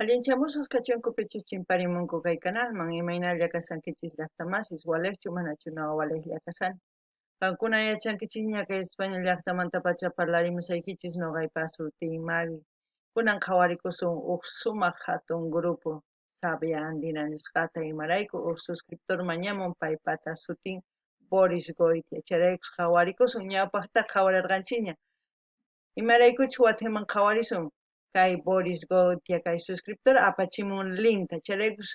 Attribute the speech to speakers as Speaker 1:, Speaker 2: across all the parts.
Speaker 1: Allinchamusas kachunkupichis chimparimunku kay kanalman imaynalla kasankichis llaqtamasis walechu manachu waleqlla kasani. Qankuna yachankichis ñaqa España llaqtamantapacha parlarimusaykichis noqaypa sutin Magui. Kunan qhawarikusun huk sumaq hatun grupo Sabia Andina nisqata imarayku huk suscriptor mañamun paypata sutin Boris Goitia. Chayraykus qhawarikusun ñawpaqta qhawarirqanchiña. Imaraykuchus Guateman qhawarisun kay Boris Goitia kay suscriptor apachimun linta chayraykus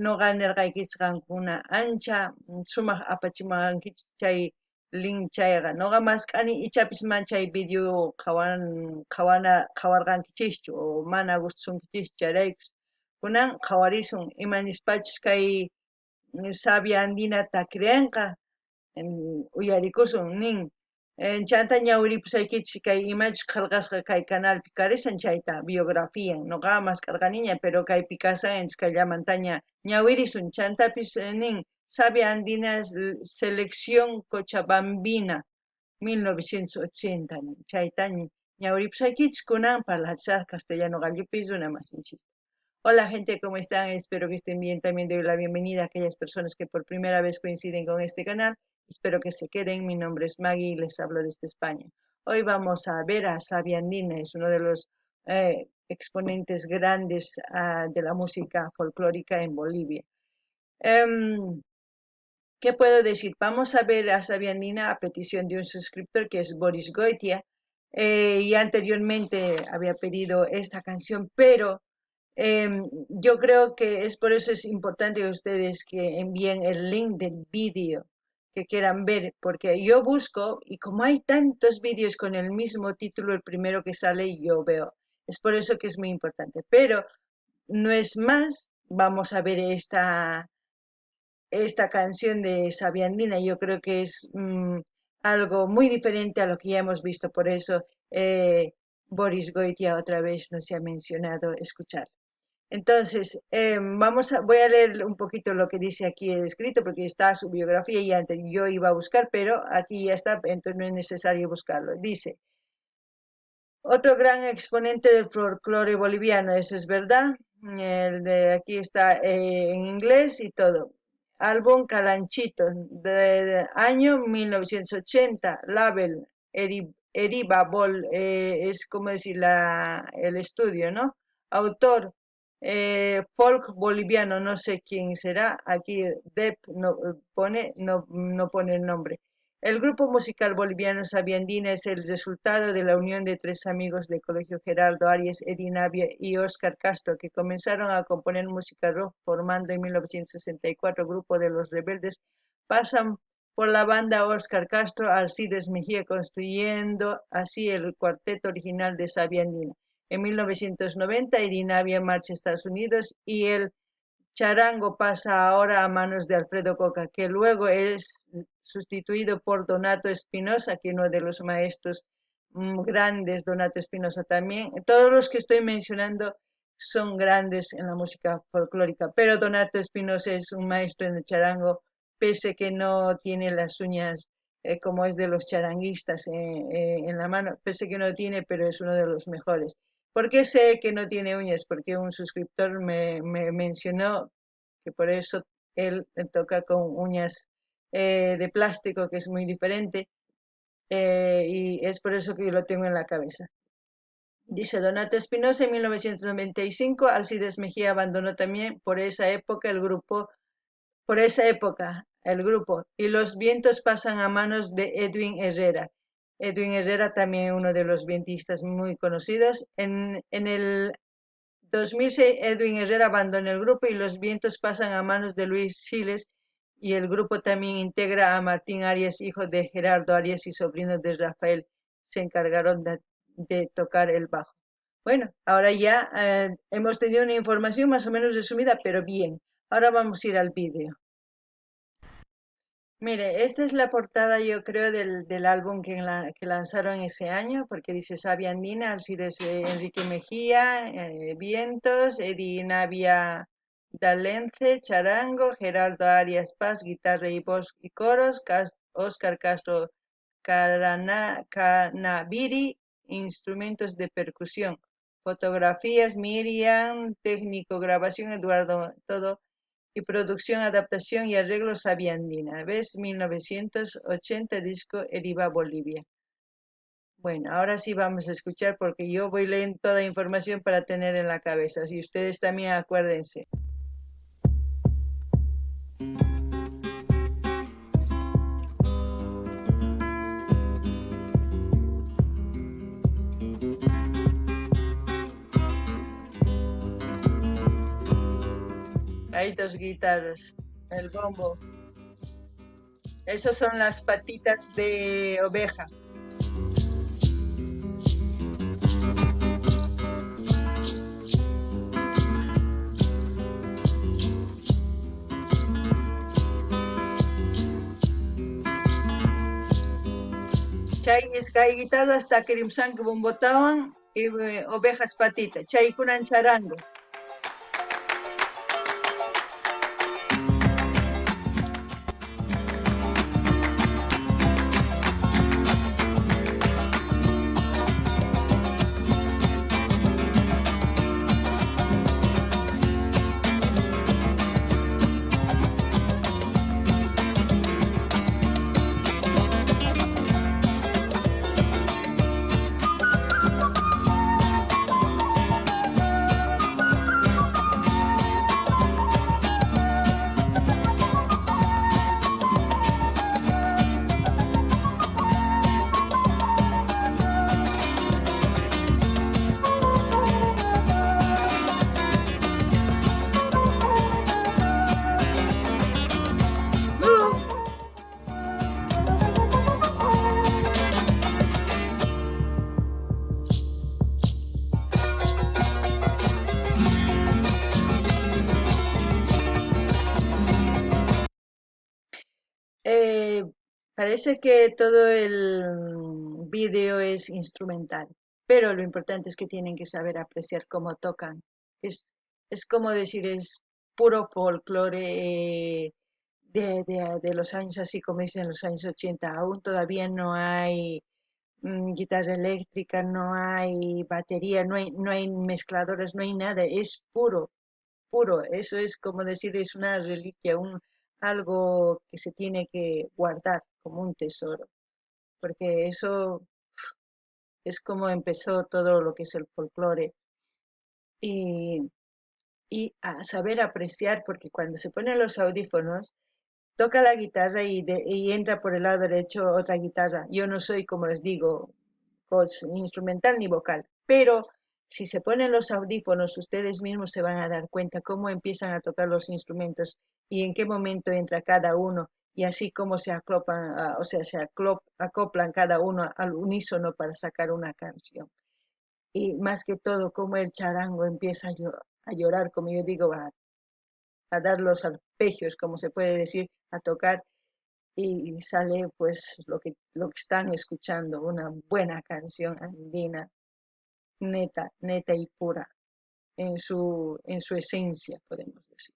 Speaker 1: noqa nirqaykichis qankuna ancha sumaq apachimankichis chay link chayqa noqa mask'ani ichapis man chay video qhawarqankichischu o mana gustasunkichis chayraykus kunan qhawarisun imanispachus kay Sabia Andinata creanqa uyarikusun nin chanta ñawiripusaykichis kay imachus qillqasqa kay canalpi karisan chayta biografía noqa maskarqaniña pero kaypi kasan kayllamantaña ñawirisun chantapis nin Sabia Andina selección Cochabambina 1980 nin chayta ñawiripusaykichis kunan parlachar castellano gallopi runa masinchis. Hola gente, ¿cómo están? Espero que estén bien. También doy la bienvenida a aquellas personas que por primera vez coinciden con este canal. Espero que se queden. Mi nombre es Maggie y les hablo desde España. Hoy vamos a ver a Sabia Andina, es uno de los exponentes grandes de la música folclórica en Bolivia. ¿Qué puedo decir? Vamos a ver a Sabia Andina a petición de un suscriptor que es Boris Goitia. Y anteriormente había pedido esta canción, pero yo creo que es por eso es importante que ustedes que envíen el link del vídeo que quieran ver, porque yo busco y como hay tantos vídeos con el mismo título, el primero que sale yo veo. Es por eso que es muy importante. Pero no es más, vamos a ver esta canción de Sabia Andina. Yo creo que es algo muy diferente a lo que ya hemos visto. Por eso Boris Goitia otra vez nos ha mencionado escuchar. Entonces, voy a leer un poquito lo que dice aquí el escrito, porque está su biografía y antes yo iba a buscar, pero aquí ya está, entonces no es necesario buscarlo. Dice, otro gran exponente del folclore boliviano, eso es verdad, el de aquí está en inglés y todo. Álbum Calanchito, de año 1980, label Eriba Bol, es como decir el estudio, ¿no? Autor, folk boliviano, no sé quién será, aquí Dep no pone el nombre. El grupo musical boliviano Sabia Andina es el resultado de la unión de tres amigos del colegio Gerardo Arias, Eddie Navia y Oscar Castro, que comenzaron a componer música rock formando en 1964 el grupo de Los Rebeldes. Pasan por la banda Oscar Castro, Alcides Mejía, construyendo así el cuarteto original de Sabia Andina. En 1990, Eddie Navia marcha a Estados Unidos y el charango pasa ahora a manos de Alfredo Coca, que luego es sustituido por Donato Espinosa, que uno de los maestros grandes, Donato Espinosa también. Todos los que estoy mencionando son grandes en la música folclórica, pero Donato Espinosa es un maestro en el charango, pese que no tiene las uñas como es de los charanguistas en la mano, pese que no tiene, pero es uno de los mejores. ¿Por qué sé que no tiene uñas? Porque un suscriptor me mencionó que por eso él toca con uñas de plástico, que es muy diferente, y es por eso que yo lo tengo en la cabeza. Dice Donato Espinosa en 1995, Alcides Mejía abandonó también por esa época el grupo, y los vientos pasan a manos de Edwin Herrera. Edwin Herrera también uno de los vientistas muy conocidos. En el 2006 Edwin Herrera abandona el grupo y los vientos pasan a manos de Luis Siles y el grupo también integra a Martín Arias, hijo de Gerardo Arias y sobrino de Rafael. Se encargaron de tocar el bajo. Bueno, ahora ya hemos tenido una información más o menos resumida, pero bien. Ahora vamos a ir al vídeo. Mire, esta es la portada, yo creo, del álbum que lanzaron ese año, porque dice Sabia Andina, Alcides Enrique Mejía, vientos, Eddie Navia Dalence, charango, Gerardo Arias Paz, guitarra y voz y coros, Oscar Castro Canaviri, instrumentos de percusión. Fotografías, Miriam, técnico, grabación, Eduardo, todo. Y producción, adaptación y arreglos, Sabiandina. ¿Ves? 1980, disco Eriva, Bolivia. Bueno, ahora sí vamos a escuchar porque yo voy leyendo toda la información para tener en la cabeza. Y ustedes también acuérdense. Hay dos guitarras, el bombo. Esas son las patitas de oveja. Chay hay guitarras hasta que rimsanque bombotawan y ovejas patita. Chay kunan charango. Eh, Parece que todo el vídeo es instrumental, pero lo importante es que tienen que saber apreciar cómo tocan. Es, es como decir, es puro folclore de los años, así como dicen los años 80. Aún todavía no hay guitarra eléctrica, no hay batería, no hay mezcladores, no hay nada. Es puro, puro. Eso es como decir, es una reliquia, algo que se tiene que guardar como un tesoro, porque eso es como empezó todo lo que es el folclore y, y a saber apreciar, porque cuando se ponen los audífonos, toca la guitarra y entra por el lado derecho otra guitarra. Yo no soy, como les digo, instrumental ni vocal, pero si se ponen los audífonos, ustedes mismos se van a dar cuenta cómo empiezan a tocar los instrumentos y en qué momento entra cada uno y así como se acoplan, o sea, acoplan cada uno al unísono para sacar una canción. Y más que todo, cómo el charango empieza a llorar, como yo digo, a dar los arpegios, como se puede decir, a tocar y sale pues lo que están escuchando, una buena canción andina, neta, neta y pura, en su esencia, podemos decir.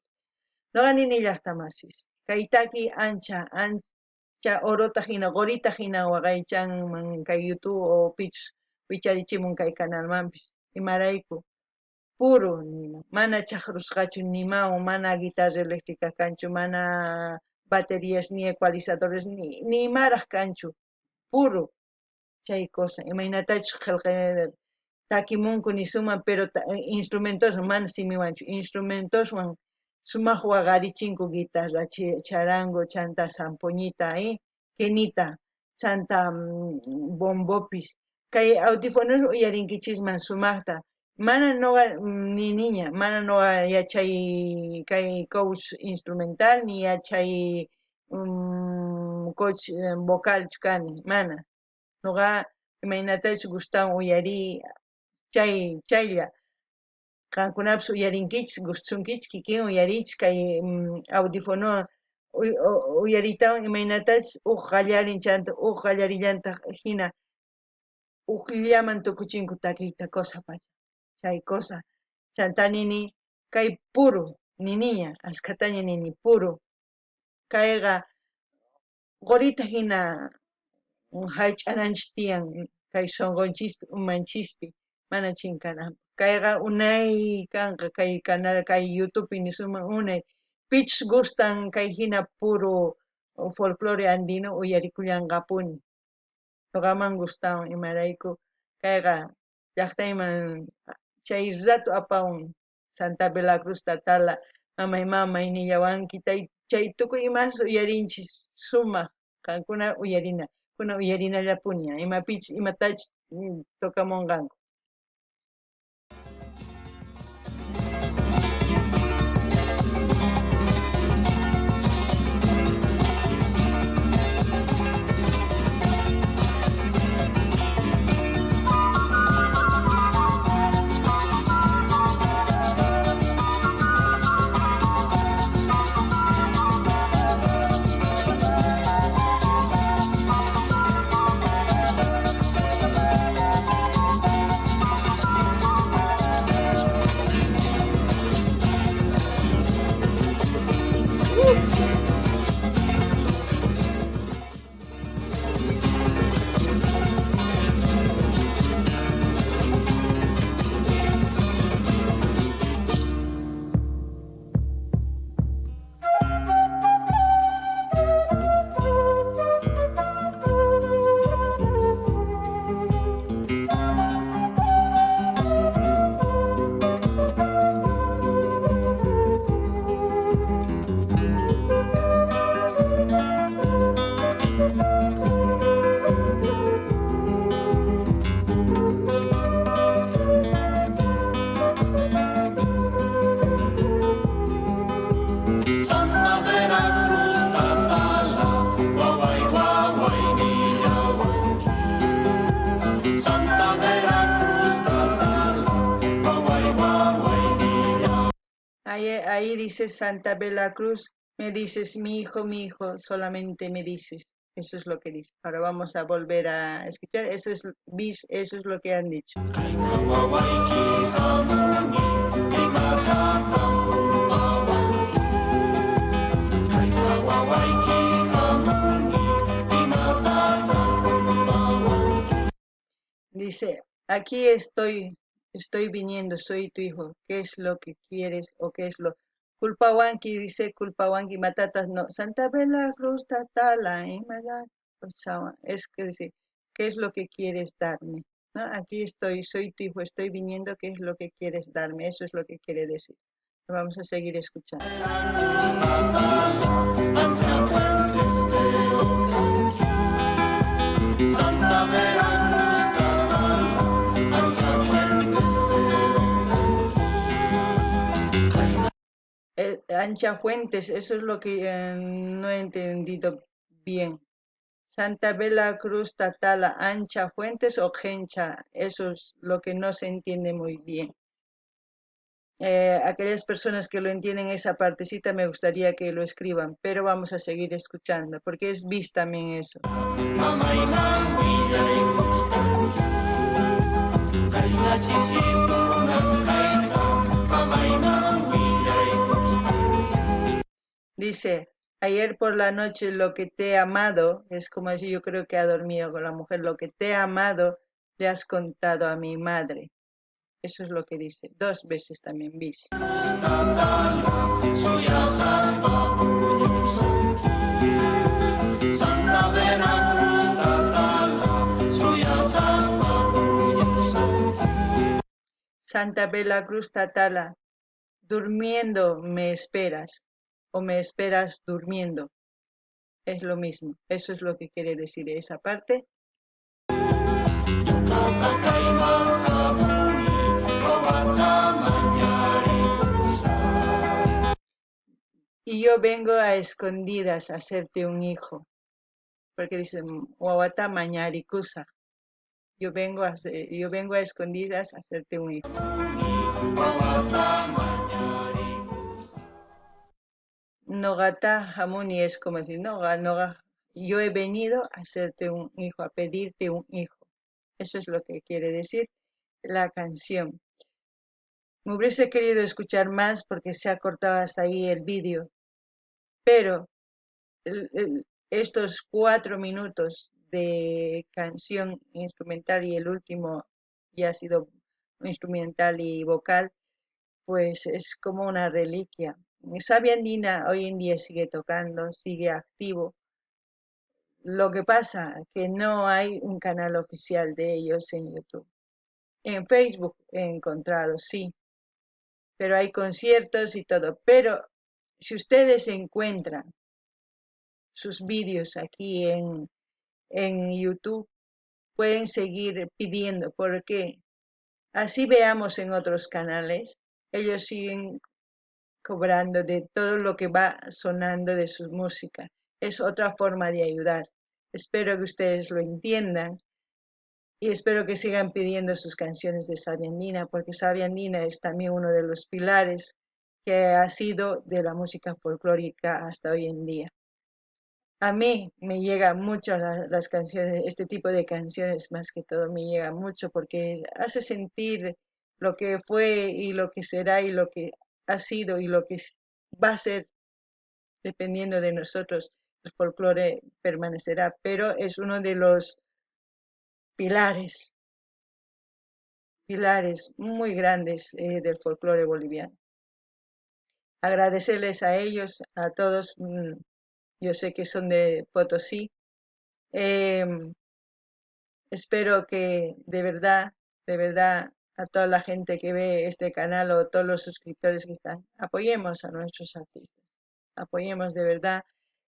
Speaker 1: No ganin ni llaqtamasis. Kaitaki ancha, ancha orota hina, gorita hina waqaychan man kay YouTube o pitch wicharichimun kay canal mampis. Imarayku, puro nima. Mana chaqrusqachu nimawan, mana guitarra eléctrica canchu, mana baterías ni ecualizadores ni imaraq canchu. Puro chay cosa. Imaynatachus qillqay takimunku ni suman, pero instrumentos mana simiwanchu. Instrumentoswan sumaq waqarichinku guitarra, charango, chanta zampoñita, kenita, chanta bombopis. Kay audífonos uyarinkichikman sumaqta. Mana noqa ni niña, mana noqa yachay kay coach instrumental ni yachay coach vocal kani, mana. Noqa imaynatachu gustawan uyari chaylla qankunapish uyarinkichik gustunkichik kikin uyarichik kay audífono uyaritawan imaynatash qallarin chanta qallarillanta hina llaman tukuchinku takiyta cosa pacha chay cosa chantanini kay puro ni niña ashkataña nini puro kayqa qurita hina hallch'ananchik tiyan kay sunqunchikpi umanchispi mana chinkanapaq. Kayqa unay kanqa kay canal kay YouTube nisuma unay pitch gustan kay hina puro folclore andino uyarikullanqapuni. Ñuqaman gustawan imarayku kayqa llaqtayman chay rato apawan Santa Veracruz tatala mamay nillawanki chay tukuy imas uyarinchis sumaq qankuna uyarina kuna uyarinallapuni imatach tokamunqanku. Ahí dice Santa Veracruz, me dices mi hijo, solamente me dices. Eso es lo que dice. Ahora vamos a volver a escuchar. Eso es lo que han dicho. Dice, aquí estoy viniendo, soy tu hijo. ¿Qué es lo que quieres o qué es lo? Culpawanki, dice Culpawanki, matatas no. Santa Veracruz, tatala, es que dice, ¿qué es lo que quieres darme? ¿No? Aquí estoy, soy tu hijo, estoy viniendo, ¿qué es lo que quieres darme? Eso es lo que quiere decir. Vamos a seguir escuchando. Santa Veracruz, Ancha Fuentes, eso es lo que no he entendido bien. Santa Veracruz, Tatala, Ancha Fuentes o Gencha, eso es lo que no se entiende muy bien. Aquellas personas que lo entienden esa partecita me gustaría que lo escriban, pero vamos a seguir escuchando, porque es bis también eso. Dice, ayer por la noche lo que te he amado, es como decir, yo creo que ha dormido con la mujer, lo que te he amado le has contado a mi madre. Eso es lo que dice, 2 veces también bis. Santa Veracruz, Tatala, durmiendo me esperas o me esperas durmiendo. Es lo mismo, eso es lo que quiere decir esa parte. Y yo vengo a escondidas a hacerte un hijo, porque dicen Wawata Mañarikusa. Yo vengo a escondidas a hacerte un hijo. Nogata Hamuni es como decir, yo he venido a hacerte un hijo, a pedirte un hijo. Eso es lo que quiere decir la canción. Me hubiese querido escuchar más porque se ha cortado hasta ahí el vídeo, pero estos 4 minutos de canción instrumental y el último ya ha sido instrumental y vocal, pues es como una reliquia. Sabia Andina hoy en día sigue tocando, sigue activo. Lo que pasa que no hay un canal oficial de ellos en YouTube. En Facebook he encontrado, sí, pero hay conciertos y todo. Pero si ustedes encuentran sus vídeos aquí en YouTube, pueden seguir pidiendo, porque así veamos en otros canales, ellos siguen cobrando de todo lo que va sonando de su música. Es otra forma de ayudar. Espero que ustedes lo entiendan y espero que sigan pidiendo sus canciones de Sabia Andina, porque Sabia Andina es también uno de los pilares que ha sido de la música folclórica hasta hoy en día. A mí me llegan mucho las canciones, este tipo de canciones más que todo me llega mucho porque hace sentir lo que fue y lo que será y lo que ha sido y lo que va a ser dependiendo de nosotros. El folclore permanecerá, pero es uno de los pilares, pilares muy grandes del folclore boliviano. Agradecerles a ellos, a todos, yo sé que son de Potosí. em, Espero que de verdad, a toda la gente que ve este canal o todos los suscriptores que están, apoyemos a nuestros artistas, apoyemos de verdad.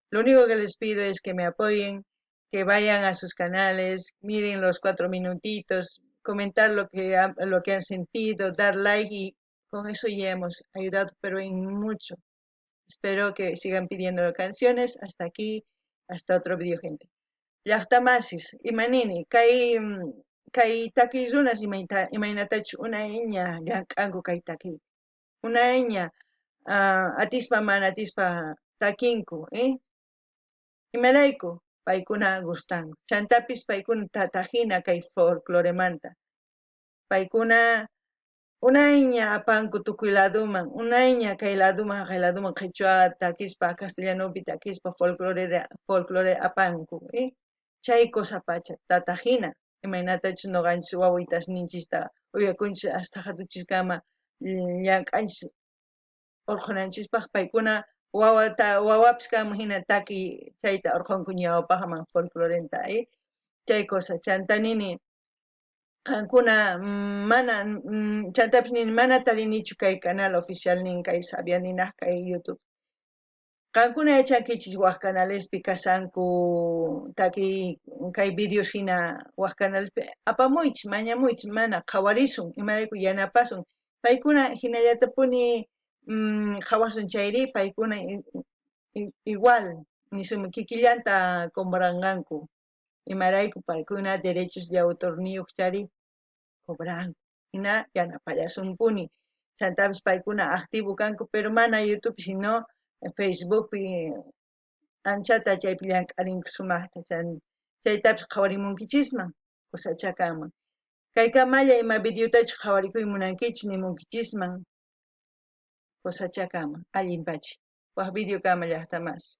Speaker 1: Lo único que les pido es que me apoyen, que vayan a sus canales, miren los 4 minutitos, comentar lo que han sentido, dar like y con eso ya hemos ayudado, pero en mucho. Espero que sigan pidiendo canciones. Hasta aquí, hasta otro video, gente. Llaqtamasis imanini kay takiy runas imaynatachu unayña llank'anku kay takiy unayña atispa mana atispa takinku imarayku paykuna gustanku chantapis paykuna tatajina kay folcloremanta paykuna unayña apanku tukuy laduman unayña kay laduman qhichwa takispa castellanopi takispa folclore apanku chay kusapacha tatajina imaynatachus ñuqanchis wawaytasninchista uyakunchis hasta hatuchishkama llank'anchis urqunanchispaq paykuna wawapas kanman hina takiy chayta urqunku ñawpaqman folclorenta chay cosa chantanini qankuna mana chantapis nini mana tarinichu kay canal oficial nin kay Sabia Andina kay YouTube. Qankuna yachankichis waq canalespi kasanku takiy kay videos hina waq canalespi apamuychis mañamuychis mana qhawarisun imarayku yanapasun paykuna hinallatapuni qhawasun chayri paykuna igual nisumi kikillanta compranqanku imarayku paykuna derechos de autor niyuq chari cobranku hina yanapallasunkuni chantapis paykuna activo kanku pero mana YouTube sino Facebook anchata chaypi llank'arinku sumaqta chaytapis qhawarimunkichisman kusachakanman kaykamalla ima videotachus qhawarikuyta munankichis nimunkichisman kusachakanman allinpachik waq video kama llaqtamas